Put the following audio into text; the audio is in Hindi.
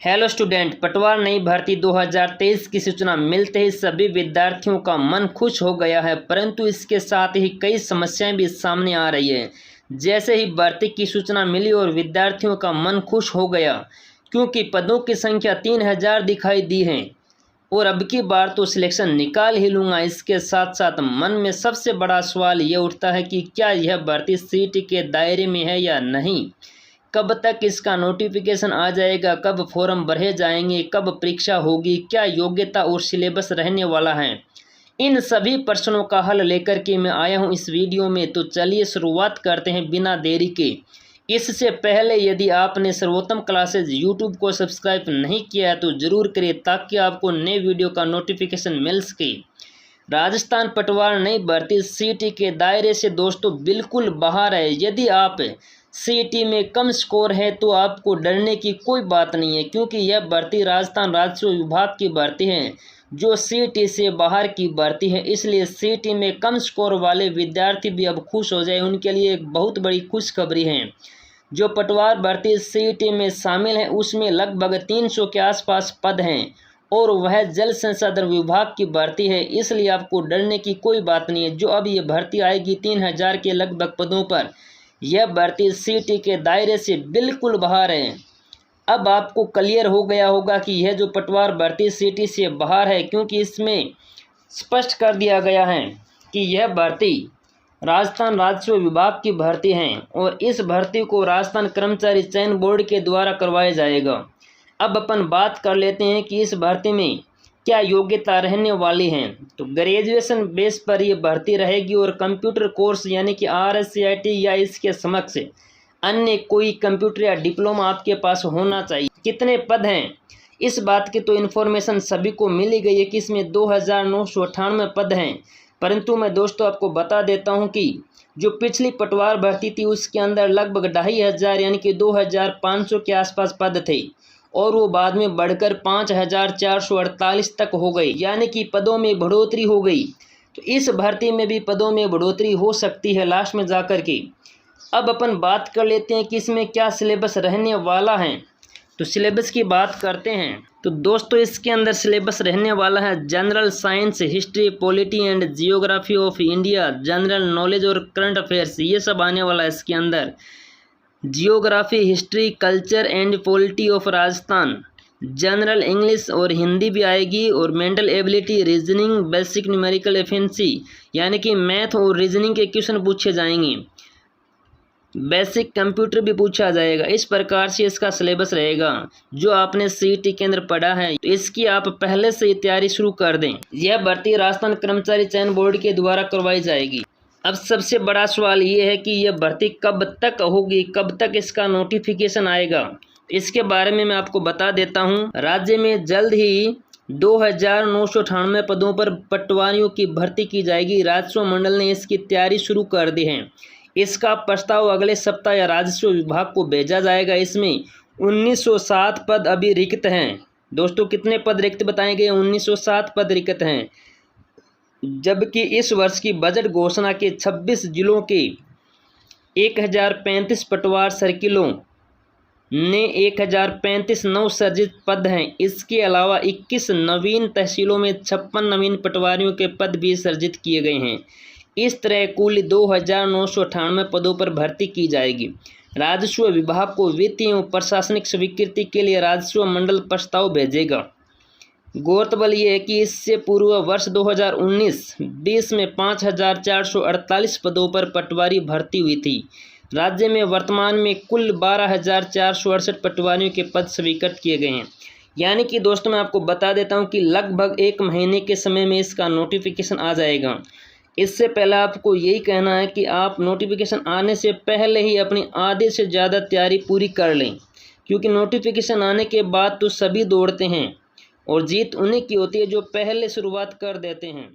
हेलो स्टूडेंट, पटवार नई भर्ती 2023 की सूचना मिलते ही सभी विद्यार्थियों का मन खुश हो गया है, परंतु इसके साथ ही कई समस्याएं भी सामने आ रही है। जैसे ही भर्ती की सूचना मिली और विद्यार्थियों का मन खुश हो गया, क्योंकि पदों की संख्या 3000 दिखाई दी है और अब की बार तो सिलेक्शन निकाल ही लूँगा। इसके साथ साथ मन में सबसे बड़ा सवाल ये उठता है कि क्या यह भर्ती सीट के दायरे में है या नहीं, कब तक इसका नोटिफिकेशन आ जाएगा, कब फॉर्म भरे जाएंगे, कब परीक्षा होगी, क्या योग्यता और सिलेबस रहने वाला है। इन सभी प्रश्नों का हल लेकर के मैं आया हूं इस वीडियो में। तो चलिए शुरुआत करते हैं बिना देरी के। इससे पहले यदि आपने सर्वोत्तम क्लासेज यूट्यूब को सब्सक्राइब नहीं किया है तो ज़रूर करें, ताकि आपको नए वीडियो का नोटिफिकेशन मिल सके। राजस्थान पटवार नई भर्ती सीटी के दायरे से दोस्तों बिल्कुल बाहर है। यदि आप सीटी में कम स्कोर है तो आपको डरने की कोई बात नहीं है, क्योंकि यह भर्ती राजस्थान राजस्व विभाग की भर्ती है जो सीटी से बाहर की भर्ती है। इसलिए सीटी में कम स्कोर वाले विद्यार्थी भी अब खुश हो जाए, उनके लिए एक बहुत बड़ी खुशखबरी है। जो पटवार भर्ती सीटी में शामिल है उसमें लगभग 300 के आसपास पद हैं और वह जल संसाधन विभाग की भर्ती है। इसलिए आपको डरने की कोई बात नहीं है। जो अब ये भर्ती आएगी 3000 के लगभग पदों पर, यह भर्ती सीटी के दायरे से बिल्कुल बाहर है। अब आपको क्लियर हो गया होगा कि यह जो पटवार भर्ती सीटी से बाहर है, क्योंकि इसमें स्पष्ट कर दिया गया है कि यह भर्ती राजस्थान राजस्व विभाग की भर्ती है और इस भर्ती को राजस्थान कर्मचारी चयन बोर्ड के द्वारा करवाया जाएगा। अब अपन बात कर लेते हैं कि इस भर्ती में क्या योग्यता रहने वाली है। तो ग्रेजुएशन बेस पर यह भर्ती रहेगी और कंप्यूटर कोर्स यानी कि RSCIT या इसके समक्ष अन्य कोई कंप्यूटर या डिप्लोमा आपके पास होना चाहिए। कितने पद हैं इस बात की तो इन्फॉर्मेशन सभी को मिल ही गई है कि इसमें 2998 पद हैं, परंतु मैं दोस्तों आपको बता देता हूं कि जो पिछली पटवार भर्ती थी उसके अंदर लगभग 2500 यानी कि 2500 के आसपास पद थे और वो बाद में बढ़कर 5448 तक हो गई, यानी कि पदों में बढ़ोतरी हो गई। तो इस भर्ती में भी पदों में बढ़ोतरी हो सकती है लास्ट में जाकर के। अब अपन बात कर लेते हैं कि इसमें क्या सिलेबस रहने वाला है। तो सिलेबस की बात करते हैं तो दोस्तों इसके अंदर सिलेबस रहने वाला है general science, history, polity and geography of India, general knowledge और करंट अफेयर्स, ये सब आने वाला है इसके अंदर। Geography, history, culture and polity of Rajasthan, general English और हिंदी भी आएगी, और mental ability, reasoning, basic numerical efficiency यानी कि मैथ और रीजनिंग के क्वेश्चन पूछे जाएंगे, बेसिक कंप्यूटर भी पूछा जाएगा। इस प्रकार से इसका सिलेबस रहेगा। जो आपने सीटी के अंदर पढ़ा है तो इसकी आप पहले से ही तैयारी शुरू कर दें। यह भर्ती राजस्थान कर्मचारी चयन बोर्ड के द्वारा करवाई जाएगी। अब सबसे बड़ा सवाल ये है कि यह भर्ती कब तक होगी, कब तक इसका नोटिफिकेशन आएगा। इसके बारे में मैं आपको बता देता हूँ। राज्य में जल्द ही 2998 पदों पर पटवारियों की भर्ती की जाएगी। राजस्व मंडल ने इसकी तैयारी शुरू कर दी है। इसका प्रस्ताव अगले सप्ताह या राजस्व विभाग को भेजा जाएगा। इसमें 1907 पद अभी रिक्त हैं। दोस्तों कितने पद रिक्त बताए गए? 1907 पद रिक्त हैं, जबकि इस वर्ष की बजट घोषणा के 26 जिलों के 1035 पटवार सर्किलों ने 1035 नवसर्जित पद हैं। इसके अलावा 21 नवीन तहसीलों में 56 नवीन पटवारियों के पद भी सर्जित किए गए हैं। इस तरह कुल 2998 पदों पर भर्ती की जाएगी। राजस्व विभाग को वित्तीय और प्रशासनिक स्वीकृति के लिए राजस्व मंडल प्रस्ताव भेजेगा। गौरतलब ये है कि इससे पूर्व वर्ष 2019-20 में 5448 पदों पर पटवारी भर्ती हुई थी। राज्य में वर्तमान में कुल 12468 पटवारियों के पद स्वीकृत किए गए हैं। यानी कि दोस्तों मैं आपको बता देता हूं कि लगभग 1 महीने के समय में इसका नोटिफिकेशन आ जाएगा। इससे पहले आपको यही कहना है कि आप नोटिफिकेशन आने से पहले ही अपनी आधे से ज़्यादा तैयारी पूरी कर लें, क्योंकि नोटिफिकेशन आने के बाद तो सभी दौड़ते हैं और जीत उन्हीं की होती है जो पहले शुरुआत कर देते हैं।